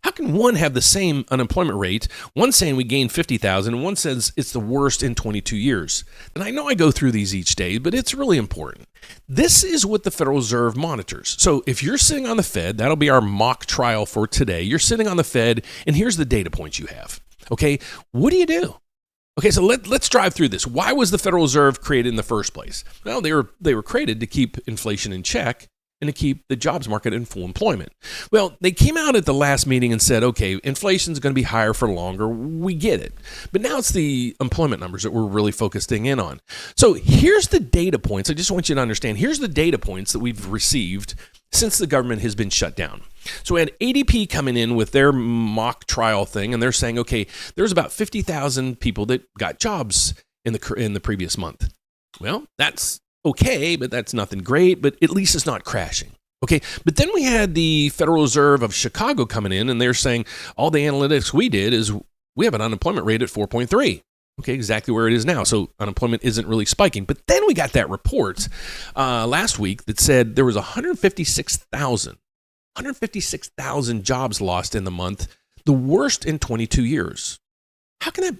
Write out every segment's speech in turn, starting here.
How can one have the same unemployment rate? One saying we gained 50,000 and one says it's the worst in 22 years. And I know I go through these each day, but it's really important. This is what the Federal Reserve monitors. So if you're sitting on the Fed, that'll be our mock trial for today. You're sitting on the Fed and here's the data points you have. Okay, what do you do? Okay, so let's drive through this. Why was the Federal Reserve created in the first place? Well, they were created to keep inflation in check and to keep the jobs market in full employment. Well, they came out at the last meeting and said, okay, inflation's going to be higher for longer. We get it. But now it's the employment numbers that we're really focusing in on. So here's the data points. I just want you to understand. Here's the data points that we've received since the government has been shut down. So we had ADP coming in with their mock trial thing, and they're saying, okay, there's about 50,000 people that got jobs in the previous month. Well, that's okay, but that's nothing great, but at least it's not crashing. Okay, but then we had the Federal Reserve of Chicago coming in, and they're saying all the analytics we did is we have an unemployment rate at 4.3. Okay, exactly where it is now. So unemployment isn't really spiking. But then we got that report last week that said there was 156,000 jobs lost in the month, the worst in 22 years. How can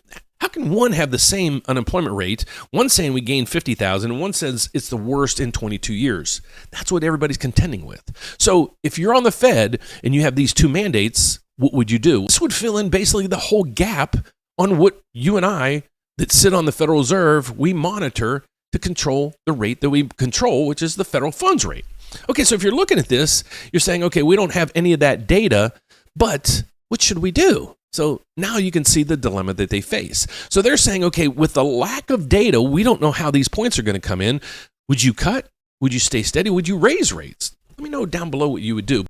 one have the same unemployment rate? One saying we gained 50,000 and one says it's the worst in 22 years. That's what everybody's contending with. So if you're on the Fed and you have these two mandates, what would you do? This would fill in basically the whole gap on what you and I that sit on the Federal Reserve, we monitor to control the rate that we control, which is the federal funds rate. Okay, so if you're looking at this, you're saying, okay, we don't have any of that data, but what should we do? So now you can see the dilemma that they face. So they're saying, okay, with the lack of data, we don't know how these points are going to come in. Would you cut? Would you stay steady? Would you raise rates? Let me know down below what you would do.